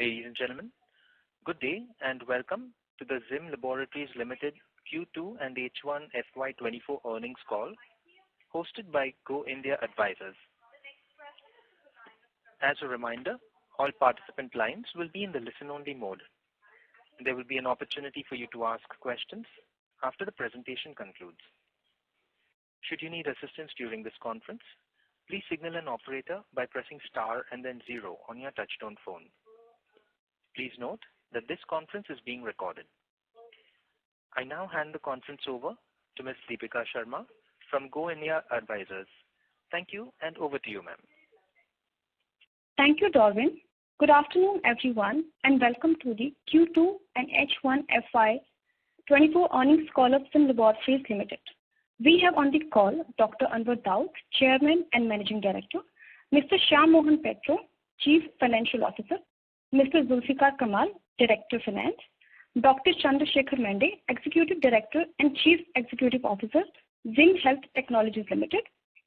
Ladies and gentlemen, good day and welcome to the Zim Laboratories Limited Q2 and H1 FY24 earnings call hosted by Go India Advisors. As a reminder, all participant lines will be in the listen-only mode. There will be an opportunity for you to ask questions after the presentation concludes. Should you need assistance during this conference, please signal an operator by pressing star and then 0 on your touchtone phone. Please note that this conference is being recorded. I now hand the conference over to Ms. Deepika Sharma from Go India Advisors. Thank you, and over to you, ma'am. Thank you, Darwin. Good afternoon, everyone, and welcome to the Q2 and H1 FY24 earnings call of Zim Laboratories Limited. We have on the call Dr. Anwar Daud, Chairman and Managing Director, Mr. Shyam Mohan Petro, Chief Financial Officer, Mr. Zulfikar Kamal, Director Finance, Dr. Chandrasekhar Mende, Executive Director and Chief Executive Officer, Zim Health Technologies Limited,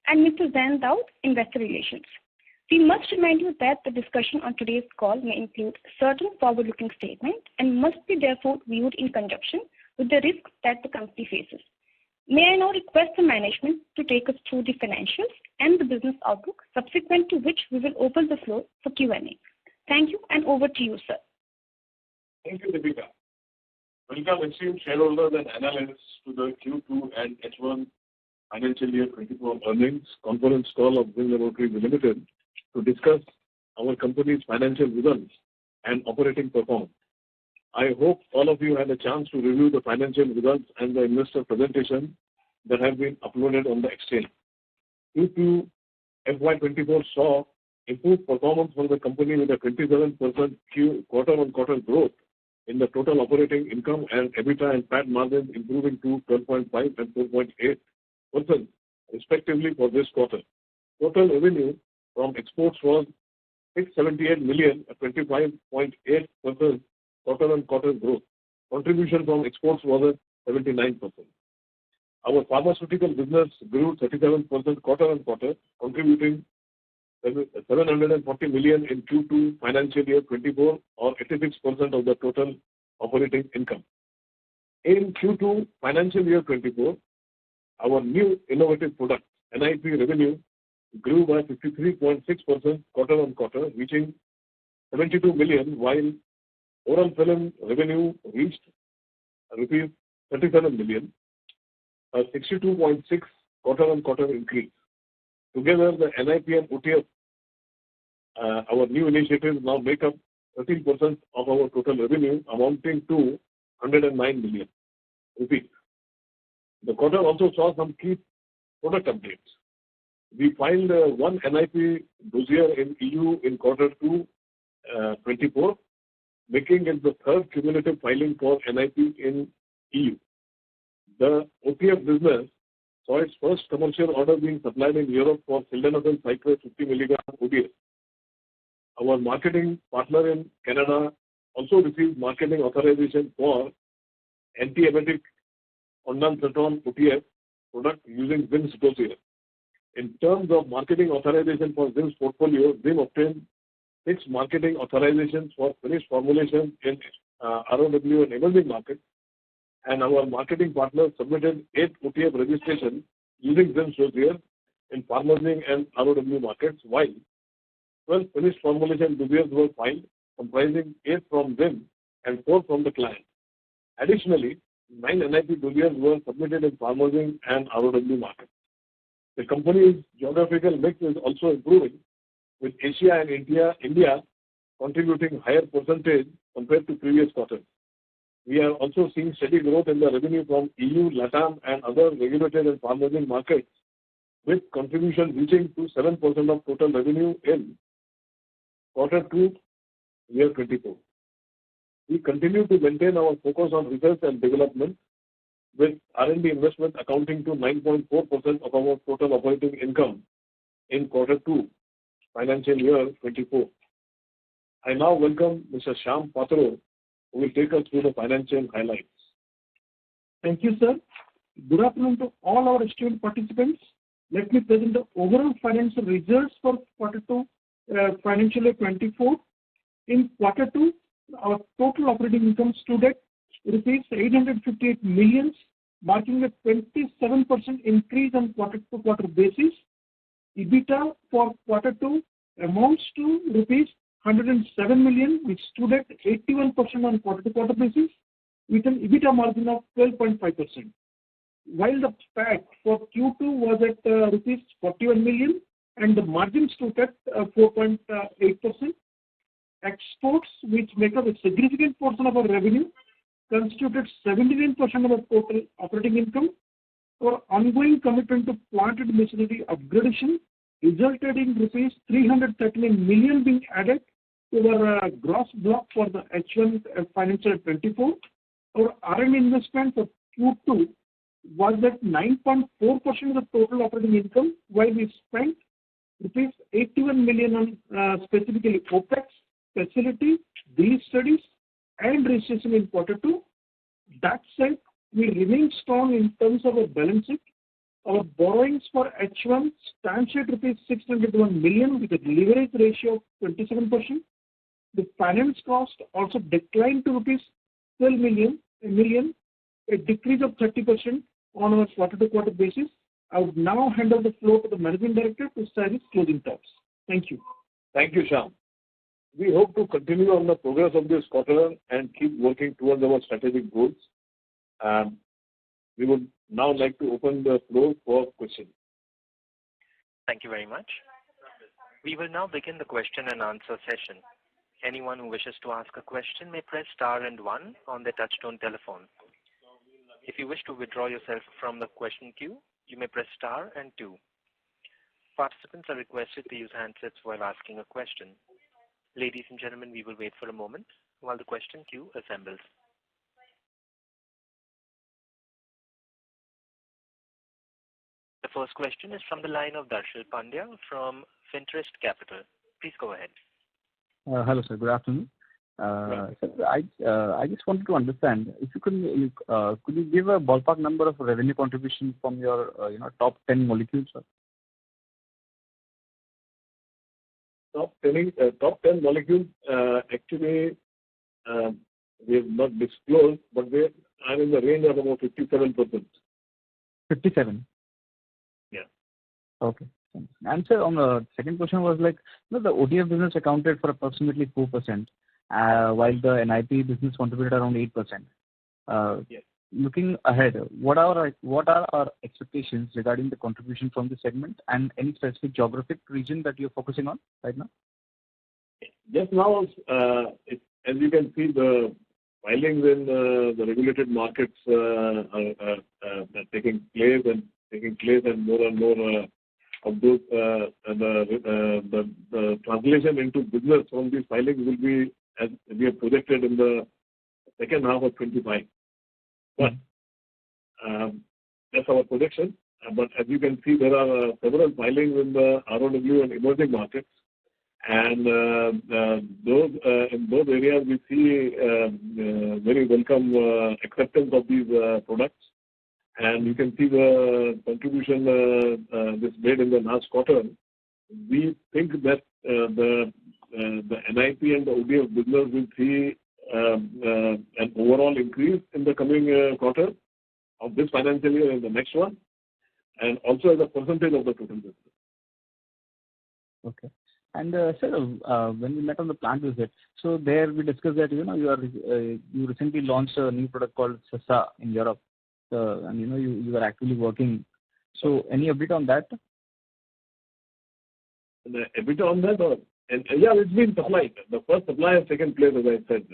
and Mr. Zain Daud, Investor Relations. We must remind you that the discussion on today's call may include certain forward-looking statements and must be therefore viewed in conjunction with the risks that the company faces. May I now request the management to take us through the financials and the business outlook, subsequent to which we will open the floor for Q&A. Thank you, and over to you, sir. Thank you, Deepika. Welcome, esteemed shareholders and analysts, to the Q2 and H1 financial year 24 earnings conference call of Zim Laboratories Limited to discuss our company's financial results and operating performance. I hope all of you had a chance to review the financial results and the investor presentation that have been uploaded on the exchange. Q2 FY24 saw improved performance from the company with a 27% quarter-on-quarter growth in the total operating income and EBITDA and PAT margins improving to 12.5 and 4.8% respectively for this quarter. Total revenue from exports was 678 million, a 25.8% quarter-on-quarter growth. Contribution from exports was at 79%. Our pharmaceutical business grew 37% quarter-on-quarter, contributing 740 million in Q2 financial year 24, or 86% of the total operating income. In Q2 financial year 24, our new innovative product, NIP revenue, grew by 53.6% quarter-on-quarter, reaching 72 million, while oral film revenue reached rupees 37 million, a 62.6 quarter-on-quarter increase. Together, the NIP and OTF, our new initiatives, now make up 13% of our total revenue, amounting to 109 million rupees. The quarter also saw some key product updates. We filed one NIP dossier in EU in quarter 2 24, making it the third cumulative filing for NIP in EU. The OTF business saw its first commercial order being supplied in Europe for sildenafil cyclase 50 mg ODS. Our marketing partner in Canada also received marketing authorization for antiemetic ondansetron OTF product using Zim's dossier. In terms of marketing authorization for Zim's portfolio, Zim obtained 6 marketing authorizations for finished formulation in ROW and emerging markets, and our marketing partner submitted 8 OTF registrations using Zim's dossier in pharmacy and ROW markets, while 12 finished formulation dossiers were filed, comprising 8 from Zim and 4 from the client. Additionally, 9 NIP dossiers were submitted in pharmacy and ROW markets. The company's geographical mix is also improving, with Asia and India contributing higher percentage compared to previous quarters. We are also seeing steady growth in the revenue from EU, LATAM, and other regulated and pharmacy markets, with contribution reaching to 7% of total revenue in quarter 2 year 24. We continue to maintain our focus on research and development, with R&D investment accounting to 9.4% of our total operating income in quarter 2 financial year 24. I now welcome Mr. Shyam Patro, who will take us through the financial highlights. Thank you, sir. Good afternoon to all our esteemed participants. Let me present the overall financial results for quarter 2 financial year 24. In quarter 2, our total operating income stood at rupees 858 million, marking a 27% increase on quarter-to-quarter basis. EBITDA for quarter 2 amounts to rupees 107 million, which stood at 81% on quarter-to-quarter basis, with an EBITDA margin of 12.5%. While the PAT for Q2 was at rupees 41 million, and the margin stood at 4.8%. Exports, which make up a significant portion of our revenue, constituted 79% of our total operating income. Our ongoing commitment to plant and machinery upgradation resulted in rupees 339 million being added to our gross block for the H1 financial 24. Our R&D investment for Q2 was at 9.4% of the total operating income, while we spent rupees 81 million on specifically OPEX, facility, these studies, and registration in quarter 2. That said, we remain strong in terms of our balance sheet. Our borrowings for H1 stands at rupees 601 million with a leverage ratio of 27%. The finance cost also declined to rupees 12 million, a decrease of 30% on our quarter-to-quarter basis. I would now hand over the floor to the Managing Director to start his closing thoughts. Thank you. Thank you, Shyam. We hope to continue on the progress of this quarter and keep working towards our strategic goals. We would now like to open the floor for questions. Thank you very much. We will now begin the question and answer session. Anyone who wishes to ask a question may press star and 1 on their touchtone telephone. If you wish to withdraw yourself from the question queue, you may press star and 2. Participants are requested to use handsets while asking a question. Ladies and gentlemen, we will wait for a moment while the question queue assembles. The first question is from the line of Darshil Pandya from Finterest Capital. Please go ahead. Hello, sir. Good afternoon. Sir, I just wanted to understand if you could you give a ballpark number of revenue contribution from your top 10 molecules, sir? Top 10 molecules, actually, we have not disclosed, but they are in the range of about 57%. 57? Yeah. Okay. Thanks. And sir, on the second question was the ODF business accounted for approximately 4%, while the NIP business contributed around 8%. Yes. Looking ahead, what are our expectations regarding the contribution from the segment and any specific geographic region that you're focusing on right now? Just now, as you can see, the filings in the regulated markets are taking place, and more and more of those, the translation into business from these filings will be, as we have projected, in the second half of 25. But that's our projection. But as you can see, there are several filings in the ROW and emerging markets, and in those areas we see very welcome acceptance of these products. And you can see the contribution this made in the last quarter. We think that the NIP and the ODF business will see an overall increase in the coming quarter of this financial year and the next one, and also as a percentage of the total business. Okay. And sir, when we met on the plant visit, so there we discussed that you recently launched a new product called SASA in Europe, and you are actively working. So any update on that? A bit on that, yeah, it's been supplied. The first supply has taken place, as I said.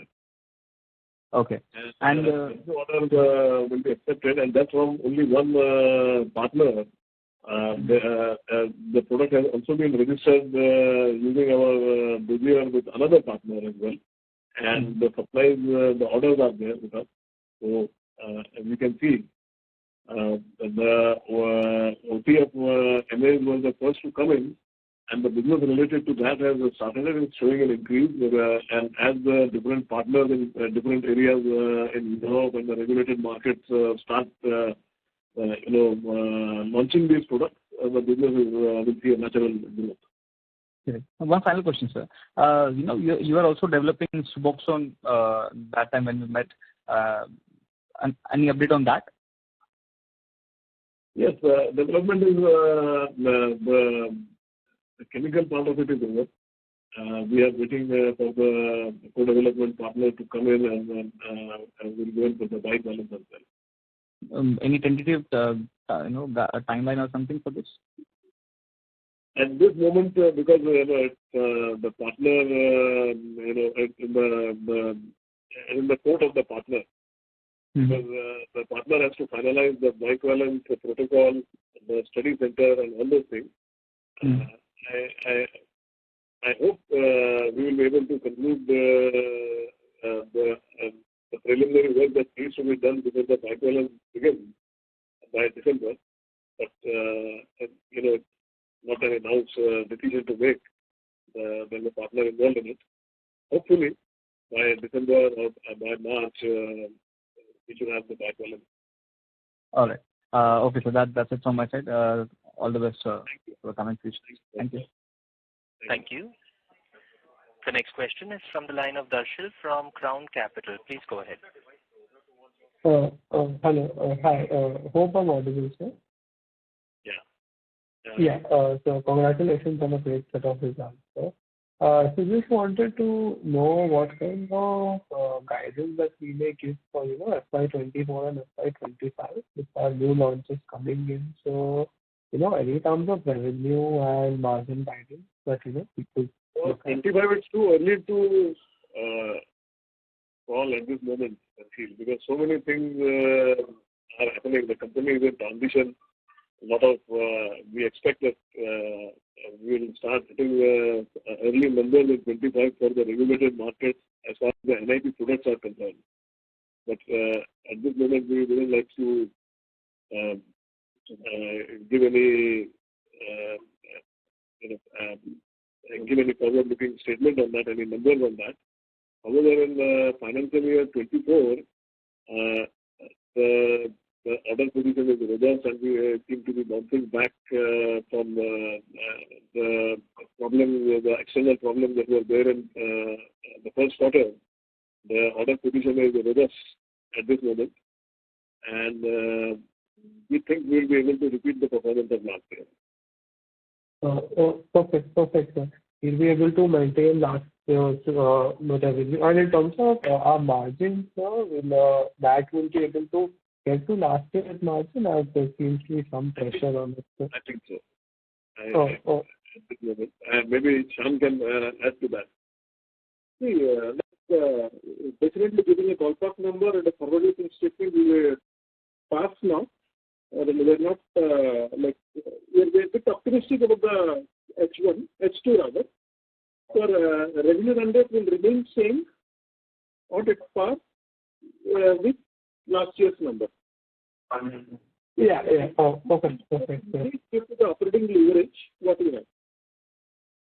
Okay. And the order will be accepted, and that's from only one partner. The product has also been registered using our dossier with another partner as well. And the supplies, the orders are there with us. So, as you can see, the OTF MAs was the first to come in, and the business related to that has started and it's showing an increase. And as the different partners in different areas in Europe and the regulated markets start launching these products, the business will see a natural growth. Okay. One final question, sir. You are also developing Suboxone that time when we met. Any update on that? Yes, development is the chemical part of it is over. We are waiting for the co-development partner to come in and we'll go in for the bivalent as well. Any tentative timeline or something for this? At this moment, because the partner, in the court of the partner, because the partner has to finalize the bivalent protocol, the study center, and all those things. I hope we will be able to conclude the preliminary work that needs to be done before the bivalent begins by December. But not an announced decision to make. There's a partner involved in it. Hopefully, by December or by March, we should have the bivalent. All right. Okay, so that's it from my side. All the best for the coming future. Thank you. Thank you. The next question is from the line of Darshil from Crown Capital. Please go ahead. Hello. Hi. Hope I'm audible, sir. Yeah. So congratulations on a great set of results, sir. So just wanted to know what kind of guidance that we may give for FY24 and FY25 with our new launches coming in. So any terms of revenue and margin guidance that we could. 25, it's too early to call at this moment, I feel, because so many things are happening. The company is in transition. We expect that we will start hitting early numbers in 25 for the regulated markets as far as the NIP products are concerned. But at this moment, we wouldn't like to give any forward-looking statement on that, any numbers on that. However, in the financial year 24, the order position is robust, and we seem to be bouncing back from the external problems that were there in the first quarter. The order position is robust at this moment, and we think we will be able to repeat the performance of last year. Perfect, sir. We'll be able to maintain last year's revenue. And in terms of our margins, sir, that will be able to get to last year's margin, as there seems to be some pressure on it, sir. I think so. Maybe Shyam can add to that. See, definitely giving a ballpark number and a forward-looking statement, we were past now. We are not we are a bit optimistic about the H2 rather. For revenue run rate will remain same or at par with last year's number. Yeah. Perfect. Due to the operating leverage, what we have.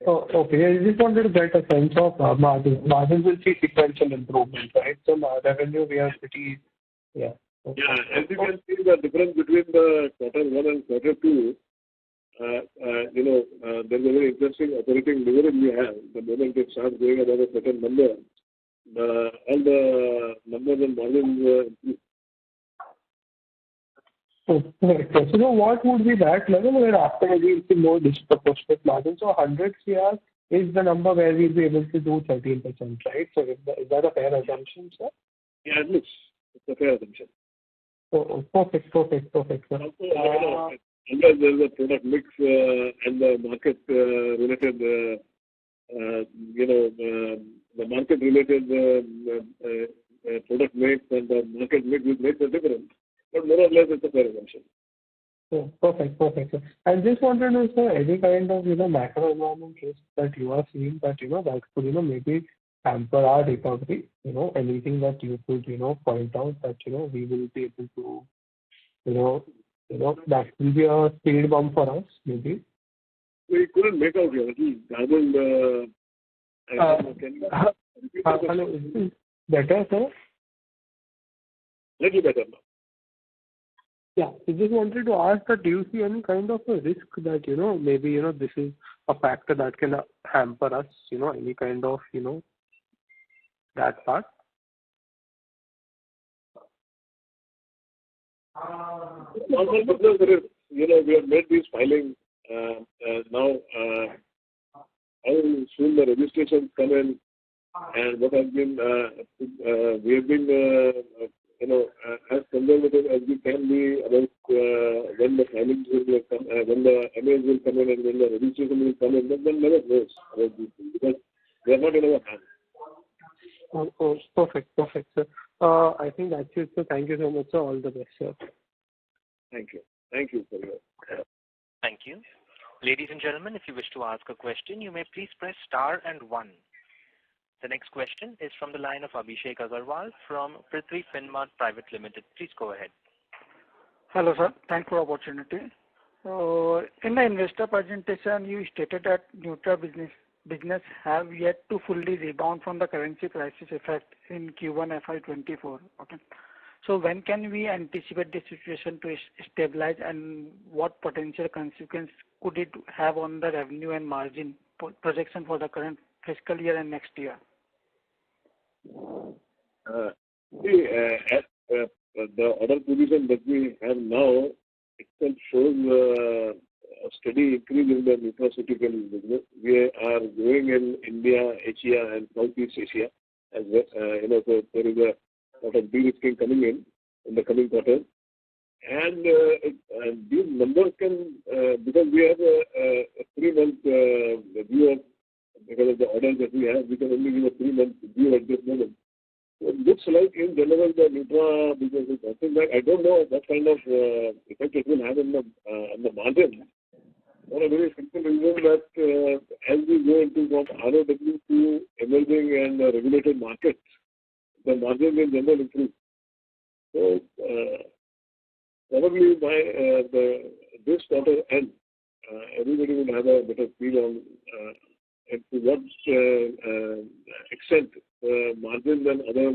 Okay. I just wanted to get a sense of margins. Margins will see sequential improvement, right? So revenue, we are pretty, Yeah, as you can see, the difference between the quarter 1 and quarter 2, there's a very interesting operating leverage we have. The moment it starts going above a certain number, all the numbers and margins So what would be that level where after we see more disproportionate margins? So 100 CR is the number where we'll be able to do 13%, right? So is that a fair assumption, sir? Yeah, at least it's a fair assumption. Perfect, sir. Also, unless there's a product mix and the market related, the market related product mix and the market mix will make a difference. But more or less, it's a fair assumption. Perfect, sir. I just wanted to know, sir, any kind of macro environment risk that you are seeing that that could maybe hamper our recovery. Anything that you could point out that we will be able to that will be a speed bump for us, maybe. We couldn't make out here. Garbled. Hello, is this better, sir? Little better now. Yeah. I just wanted to ask that do you see any kind of a risk that, maybe, this is a factor that can hamper us, any kind of, that part? Normal business, there is, we have made these filings. Now, how soon the registrations come in, and what has been, we have been, as conservative as we can be about when the filings will come, when the MAs will come in and when the registration will come in, but one never knows about these things because they are not in our hands. Oh, perfect, sir. I think that's it, sir. Thank you so much, sir. All the best, sir. Thank you. Thank you for your. Thank you. Ladies and gentlemen, if you wish to ask a question, you may please press star and 1. The next question is from the line of Abhishek Agarwal from Prithvi Finmart Private Limited. Please go ahead. Hello, sir. Thanks for the opportunity. In the investor presentation, you stated that Nutra business have yet to fully rebound from the currency crisis effect in Q1 FY24. Okay. So when can we anticipate the situation to stabilize, and what potential consequence could it have on the revenue and margin projection for the current fiscal year and next year? The order position that we have now itself shows a steady increase in the nutraceutical business. We are growing in India, Asia, and Southeast Asia as well. So there is a lot of de-risking coming in the coming quarters. And these numbers can, because we have a 3-month view of, because of the orders that we have, we can only give a 3-month view at this moment. So it looks like in general the Nutra business is something like, I don't know what kind of effect it will have on the margin. For a very simple reason that as we go into from ROW to emerging and regulated markets, the margin in general improve. So probably by this quarter end, everybody will have a better feel on to what extent margins and other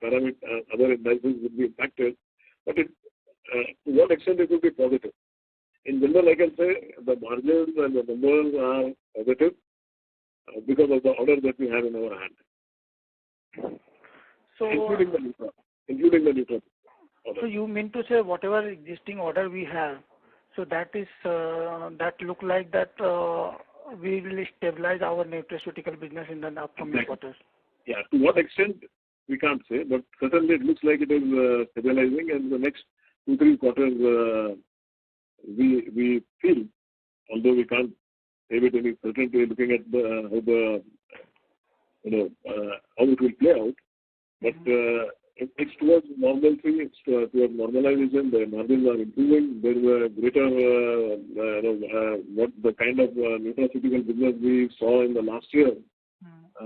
parameters, other indices will be impacted, but to what extent it will be positive. In general, I can say the margins and the numbers are positive because of the order that we have in our hand. So, including the Nutra order. So you mean to say whatever existing order we have, so that is that look like that we will stabilize our nutraceutical business in the upcoming quarters. Yeah, to what extent we can't say, but certainly it looks like it is stabilizing, and the next 2-3 quarters we feel, although we can't say with any certainty looking at how it will play out, but it's towards normalcy, it's towards normalization. The margins are improving. There is a greater, what the kind of nutraceutical business we saw in the last year. A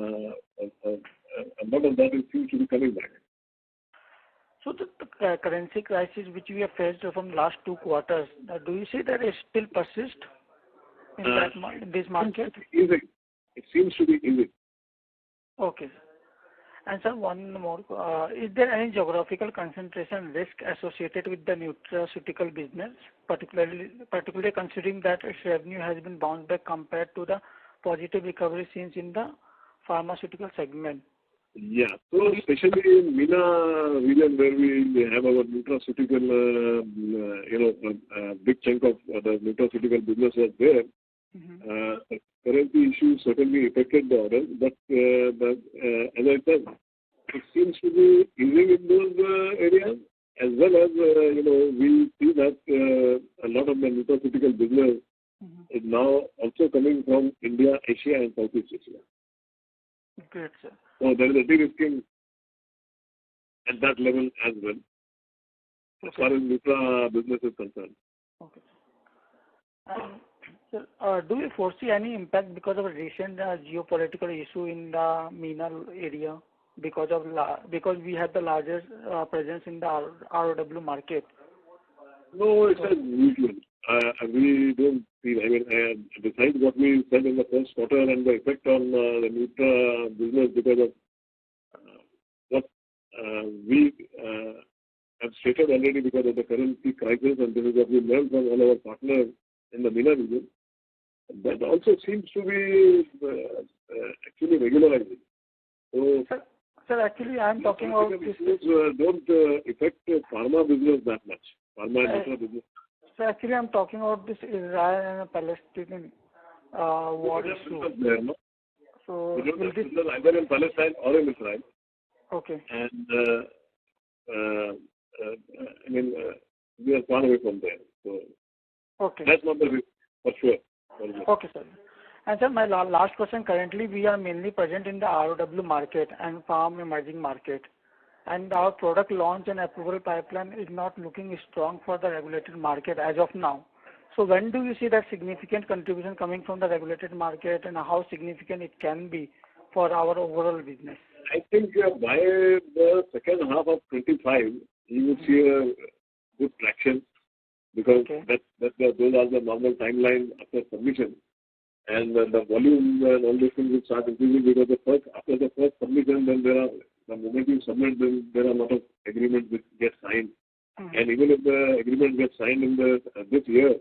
lot of that seems to be coming back. So the currency crisis which we have faced from last 2 quarters, do you see that it still persist in this market? Easy. It seems to be easy. Okay. And sir, one more. Is there any geographical concentration risk associated with the nutraceutical business, particularly considering that its revenue has been bounced back compared to the positive recovery seen in the pharmaceutical segment? Yeah. So especially in MENA region where we have our nutraceutical, big chunk of the nutraceutical business was there. Currency issues certainly affected the orders, but as I said, it seems to be easing in those areas, as well as we see that a lot of the nutraceutical business is now also coming from India, Asia, and Southeast Asia. Great, sir. So there is a de-risking at that level as well, as far as Nutra business is concerned. Okay. Sir, do you foresee any impact because of a recent geopolitical issue in the MENA area because we have the largest presence in the ROW market? No, it's as usual. We don't see, besides what we said in the first quarter and the effect on the Nutra business because of what we I've stated already because of the currency crisis, and this is what we learned from all our partners in the MENA region. That also seems to be actually regularizing. So, sir, actually, I'm talking about this. Don't affect pharma business that much. Pharma and other business. So actually, I'm talking about this Israel and Palestinian war issue. There, no? So will this either in Palestine or in Israel? Okay. And I mean, we are far away from there. So okay. That's not the risk for sure. Okay, sir. And sir, my last question. Currently, we are mainly present in the ROW market and farm emerging market. And our product launch and approval pipeline is not looking strong for the regulated market as of now. So when do you see that significant contribution coming from the regulated market, and how significant it can be for our overall business? I think by the second half of 25, you will see a good traction, because those are the normal timelines after submission. And the volume and all these things will start increasing, because after the first submission, then the moment you submit, then there are a lot of agreements which get signed. And even if the agreement gets signed in this year,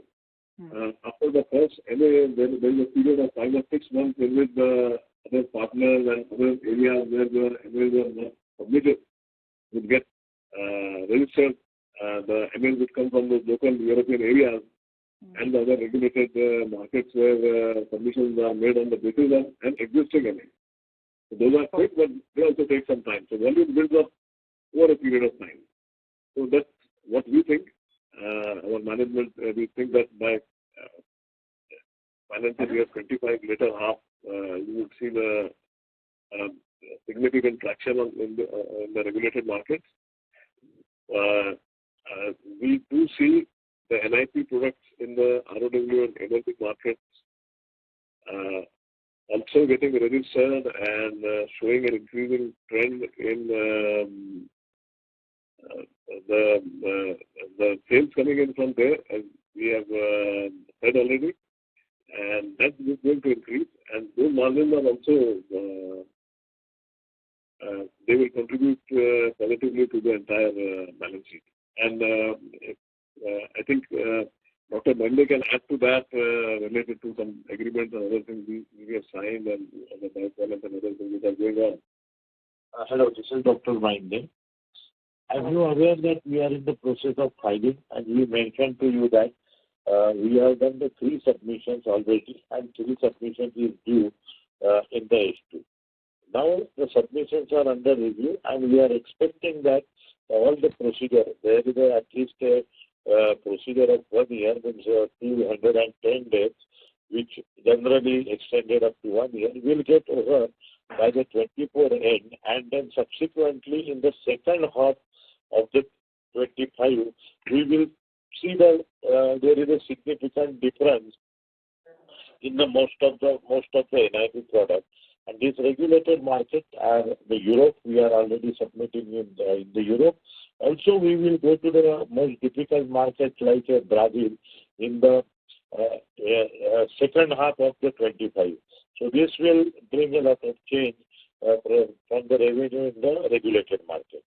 after the first MA, there is a period of 5 or 6 months in which the other partners and other areas where the MAs are not submitted would get registered. The MAs would come from the local European areas and the other regulated markets where submissions are made on the basis of an existing MA. So those are quick, but they also take some time. So volume builds up over a period of time. So that's what we think. Our management, we think that by financial year 25, later half, you would see the significant traction in the regulated markets. We do see the NIP products in the ROW and emerging markets also getting registered and showing an increasing trend in the sales coming in from there, as we have said already, and that is going to increase. And those margins are also they will contribute positively to the entire balance sheet. And I think Dr. Bande can add to that related to some agreements and other things we have signed, and the balance and other things which are going on. Hello, this is Dr. Bande. As you are aware that we are in the process of filing, and we mentioned to you that we have done the 3 submissions already, and 3 submissions is due in the H2. Now the submissions are under review, and we are expecting that all the procedure, there is at least a procedure of 1 year, means 210 days, which generally extended up to 1 year, will get over by the 24 end, and then subsequently in the second half of the 25, we will see that there is a significant difference in the most of the NIP products. And this regulated market are the Europe. We are already submitting in the Europe. Also, we will go to the most difficult markets like Brazil in the second half of the 25. So this will bring a lot of change from the revenue in the regulated market.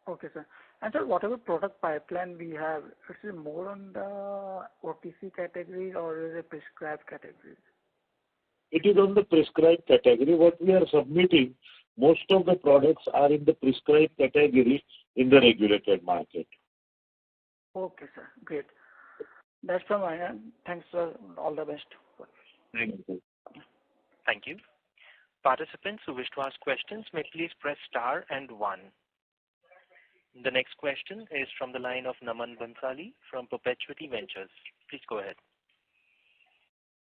Okay, sir. And sir, whatever product pipeline we have, is it more on the OTC category or is it prescribed category? It is on the prescribed category. What we are submitting, most of the products are in the prescribed category in the regulated market. Okay, sir. Great. That's from my end. Thanks, sir. All the best. Thank you. Thank you. Participants who wish to ask questions may please press star and 1. The next question is from the line of Naman Bansali from Perpetuity Ventures. Please go ahead.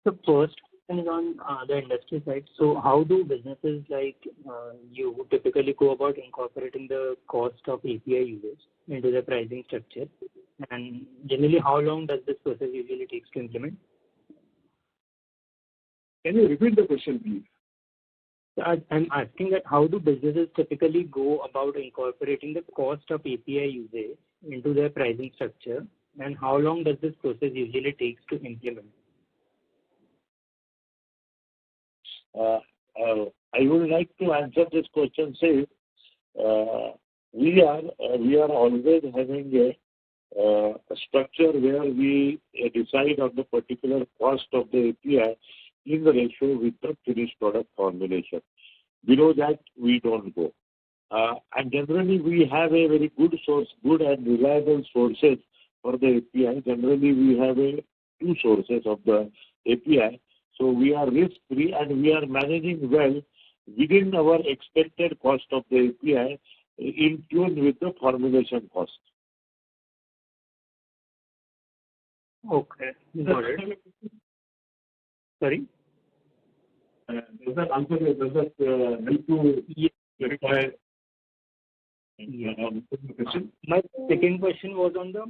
So first is on the industry side. So how do businesses like you typically go about incorporating the cost of API usage into the pricing structure? And generally, how long does this process usually take to implement? Can you repeat the question, please? I'm asking that how do businesses typically go about incorporating the cost of API usage into their pricing structure, and how long does this process usually take to implement? I would like to answer this question. Say, we are always having a structure where we decide on the particular cost of the API in the ratio with the finished product formulation. Below that, we don't go. And generally, we have a very good and reliable sources for the API. Generally, we have two sources of the API. So we are risk-free and we are managing well within our expected cost of the API in tune with the formulation cost. Okay. Got it. Sorry? Does that answer? Does that help to clarify? My second question was on the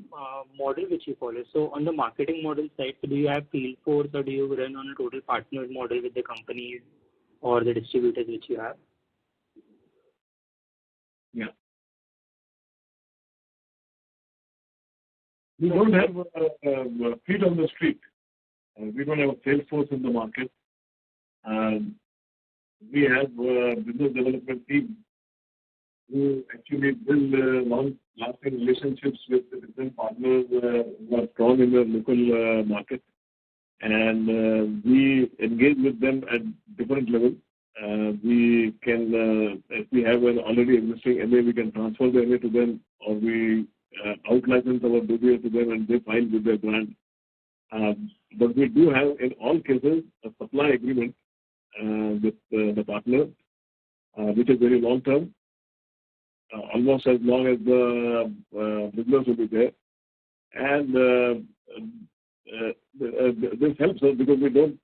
model which you follow. So on the marketing model side, so do you have field force or do you run on a total partner model with the companies or the distributors which you have? Yeah. We don't have feet on the street. We don't have a sales force in the market. We have business development team who actually build long-lasting relationships with the different partners who are strong in the local market. And we engage with them at different levels. We can, if we have an already existing MA, we can transfer the MA to them, or we out-license our DBA to them and they file with their brand. But we do have, in all cases, a supply agreement with the partner, which is very long-term, almost as long as the business will be there. And this helps us because we don't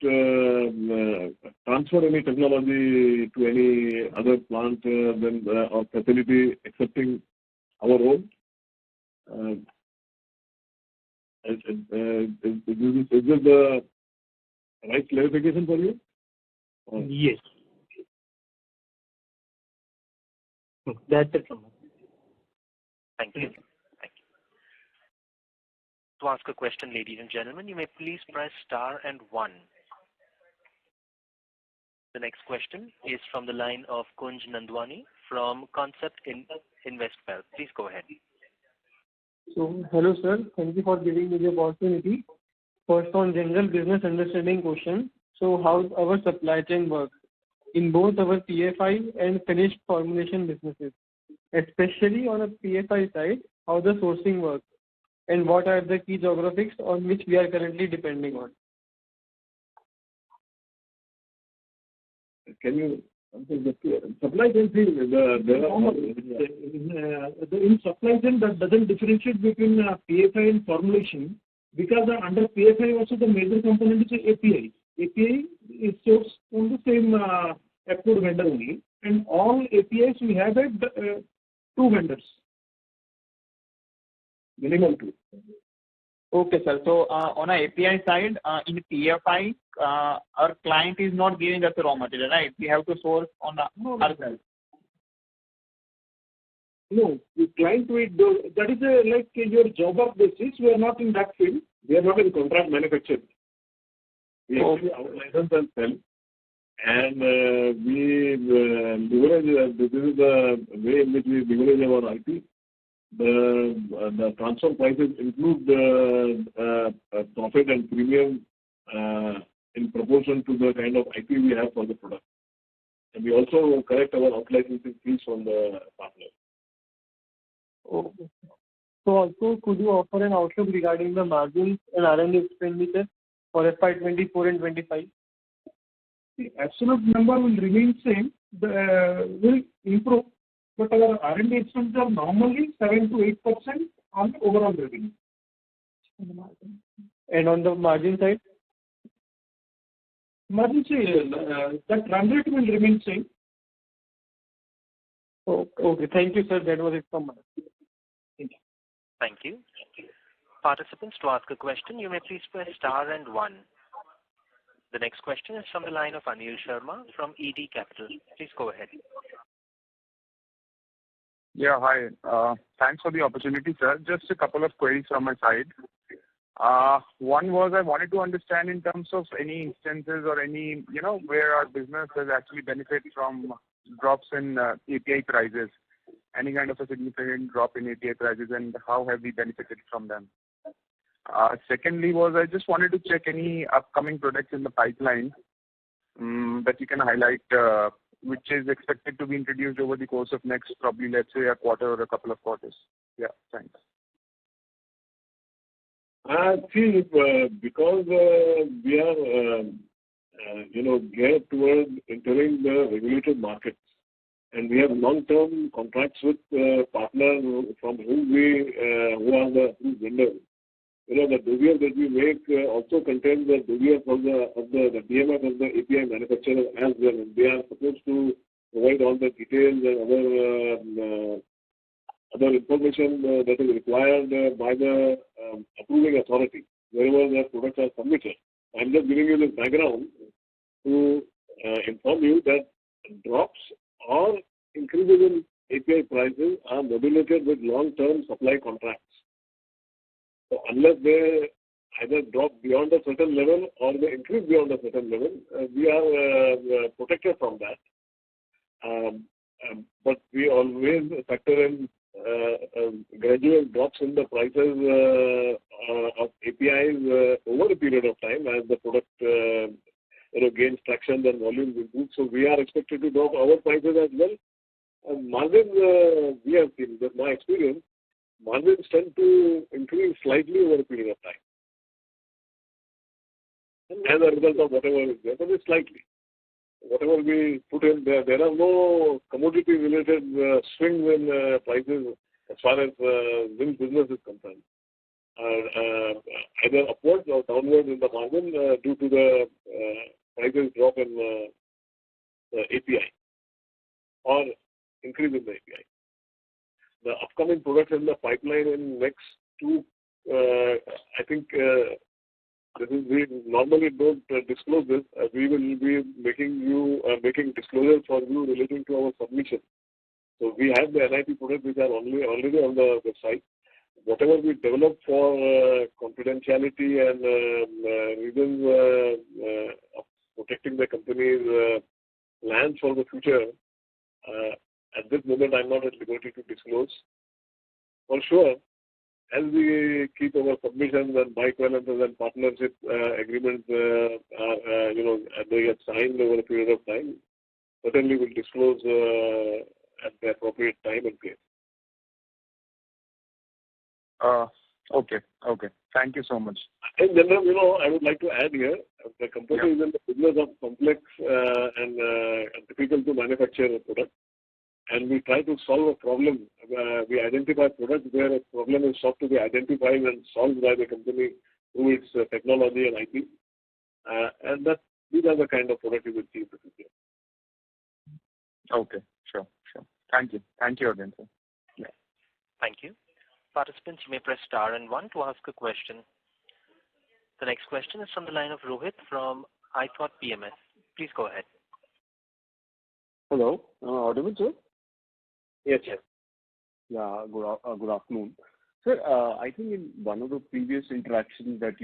transfer any technology to any other plant or facility excepting our own. Is this the right clarification for you? Yes. That's it from me. Thank you. Thank you. To ask a question, ladies and gentlemen, you may please press star and 1. The next question is from the line of Kunj Nandwani from Concept Investwell. Please go ahead. So, hello sir, thank you for giving me the opportunity. First on general business understanding question. So how our supply chain works in both our PFI and finished formulation businesses, especially on a PFI side, how the sourcing works and what are the key geographies on which we are currently depending on. Can you answer the supply chain thing? In supply chain, that doesn't differentiate between PFI and formulation because under PFI also the major component is API. API is sourced from the same approved vendor only, and all APIs we have at 2 vendors. Minimum 2. Okay, sir. So on a API side, in PFI, our client is not giving us the raw material, right? We have to source on ourselves. No, the client we do, that is like your job of basis. We are not in that field. We are not in contract manufacturing. We actually out-license and sell. And we leverage, this is the way in which we leverage our IP. The transfer prices include the profit and premium in proportion to the kind of IP we have for the product. And we also collect our out-licensing fees from the partner. Okay. So also, could you offer an outlook regarding the margins and R&D expenditure for FY24 and 25? The absolute number will remain same, will improve, but our R&D expenses are normally 7 to 8% on the overall revenue. And on the margin side? Margin side, that run rate will remain same. Okay, thank you, sir. That was it from my side. Thank you. Participants, to ask a question, you may please press star and 1. The next question is from the line of Anil Sharma from ED Capital. Please go ahead. Yeah, hi. Thanks for the opportunity, sir. Just a couple of queries from my side. One was I wanted to understand in terms of any instances or any, where our business has actually benefited from drops in API prices. any kind of a significant drop in API prices, and how have we benefited from them? Secondly I just wanted to check any upcoming products in the pipeline that you can highlight, which is expected to be introduced over the course of next, probably, let's say, a quarter or a couple of quarters. Yeah, thanks. See, because we are, geared towards entering the regulated markets, and we have long-term contracts with partners from whom who are the vendors. The dossier that we make also contains the dossier of the DMF of the API manufacturer as well. They are supposed to provide all the details and other information that is required by the approving authority wherever the products are submitted. I'm just giving you this background to inform you that drops or increases in API prices are modulated with long-term supply contracts. So unless they either drop beyond a certain level or they increase beyond a certain level, we are protected from that. But we always factor in gradual drops in the prices of APIs over a period of time as the product gains traction and volumes improve. So we are expected to drop our prices as well. Margins, we have seen, with my experience, margins tend to increase slightly over a period of time as a result of whatever is there, but it's slightly. Whatever we put in there, there are no commodity-related swings in prices as far as this business is concerned. Either upwards or downwards in the margin due to the prices drop in the API or increase in the API. The upcoming products in the pipeline in next two, I think we normally don't disclose this. We will be making disclosures for you relating to our submission. So we have the NIP products which are already on the website. Whatever we develop for confidentiality and reasons of protecting the company's plans for the future, at this moment I'm not at liberty to disclose. For sure, as we keep our submissions and bioequivalences and partnership agreements, they get signed over a period of time, certainly we'll disclose at the appropriate time and place. Okay. Thank you so much. In general, I would like to add here, the company is in the business of complex and difficult to manufacture products. And we try to solve a problem. We identify products where a problem is sought to be identified and solved by the company through its technology and IP. And these are the kind of products we will see in the future. Okay, sure. Thank you again, sir. Yeah. Thank you. Participants, you may press star and 1 to ask a question. The next question is from the line of Rohit from iThought PMS. Please go ahead. Hello, audible, sir? Yes. Yeah, good afternoon. Sir, I think in one of the previous interactions that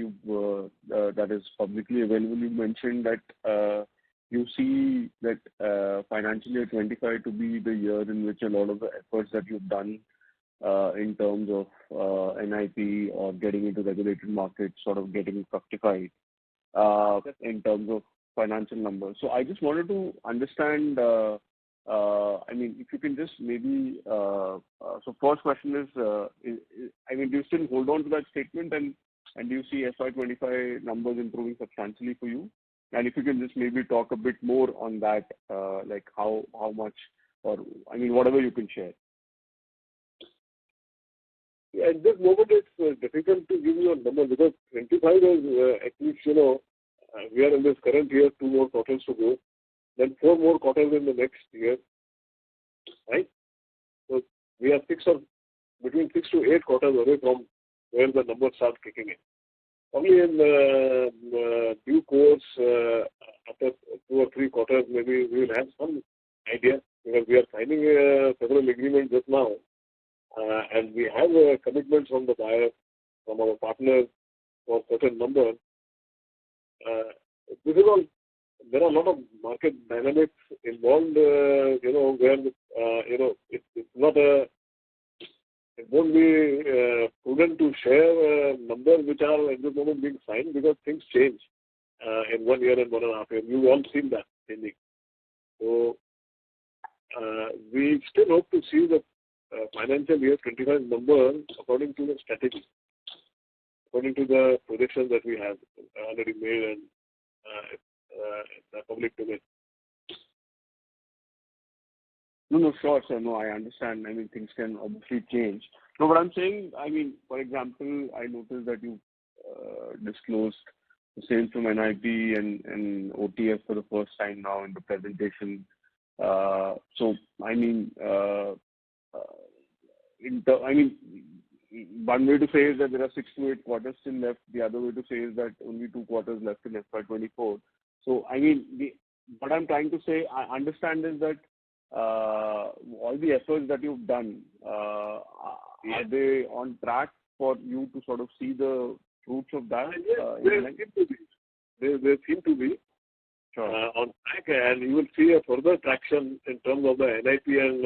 that is publicly available, you mentioned that you see that financial year 25 to be the year in which a lot of the efforts that you've done in terms of NIP or getting into regulated markets sort of getting fructified in terms of financial numbers. So I just wanted to understand, if you can just maybe, so first question is, do you still hold on to that statement and do you see FY25 numbers improving substantially for you? And if you can just maybe talk a bit more on that, like how much, or whatever you can share. Yeah, at this moment it's difficult to give you a number because 25 is at least, we are in this current year, 2 more quarters to go, then 4 more quarters in the next year, right? So we are between 6 to 8 quarters away from where the numbers start kicking in. Only in due course, after 2 or 3 quarters, maybe we will have some idea because we are signing several agreements just now. And we have commitments from the buyer, from our partners for certain numbers. This is all. There are a lot of market dynamics involved. Where it's it won't be prudent to share numbers which are at the moment being signed because things change in 1 year and 1.5 years. You've all seen that changing. So we still hope to see the financial year 25 numbers according to the strategy, according to the projections that we have already made and the public domain. No, sure, sir. No, I understand. I mean, things can obviously change. No, what I'm saying, I mean, for example, I noticed that you disclosed the sales from NIP and OTF for the first time now in the presentation. So, I mean, one way to say is that there are 6 to 8 quarters still left. The other way to say is that only 2 quarters left in FY24. So, I mean, what I'm trying to say, I understand is that all the efforts that you've done, are they on track for you to sort of see the fruits of that? They seem to be on track, and you will see a further traction in terms of the NIP and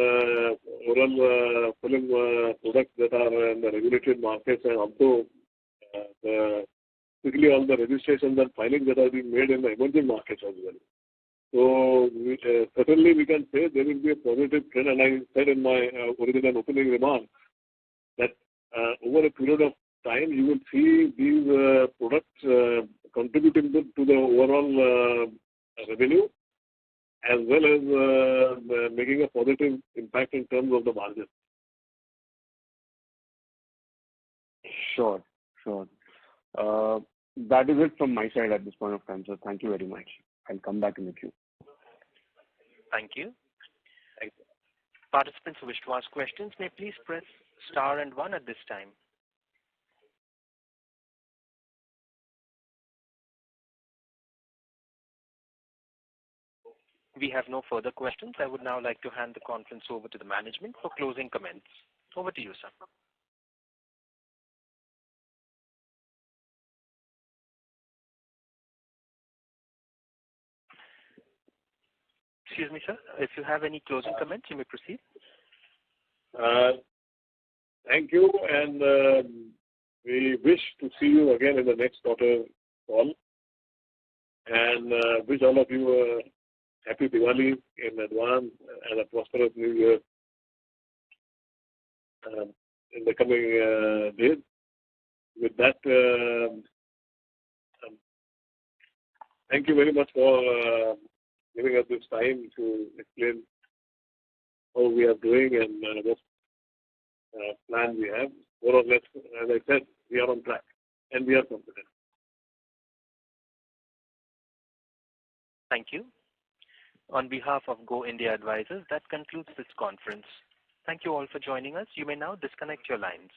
oral film products that are in the regulated markets, and also particularly all the registrations and filings that are being made in the emerging markets as well. So certainly we can say there will be a positive trend, and I said in my original opening remarks that over a period of time you will see these products contributing to the overall revenue as well as making a positive impact in terms of the margin. Sure. That is it from my side at this point of time, sir. Thank you very much. I'll come back in the queue. Thank you. Participants who wish to ask questions may please press star and 1 at this time. We have no further questions. I would now like to hand the conference over to the management for closing comments. Over to you, sir. Excuse me, sir. If you have any closing comments, you may proceed. Thank you, and we wish to see you again in the next quarter call, and wish all of you a happy Diwali in advance and a prosperous New Year in the coming days. With that, thank you very much for giving us this time to explain how we are doing and what plan we have. More or less, as I said, we are on track and we are confident. Thank you. On behalf of Go India Advisors, that concludes this conference. Thank you all for joining us. You may now disconnect your lines.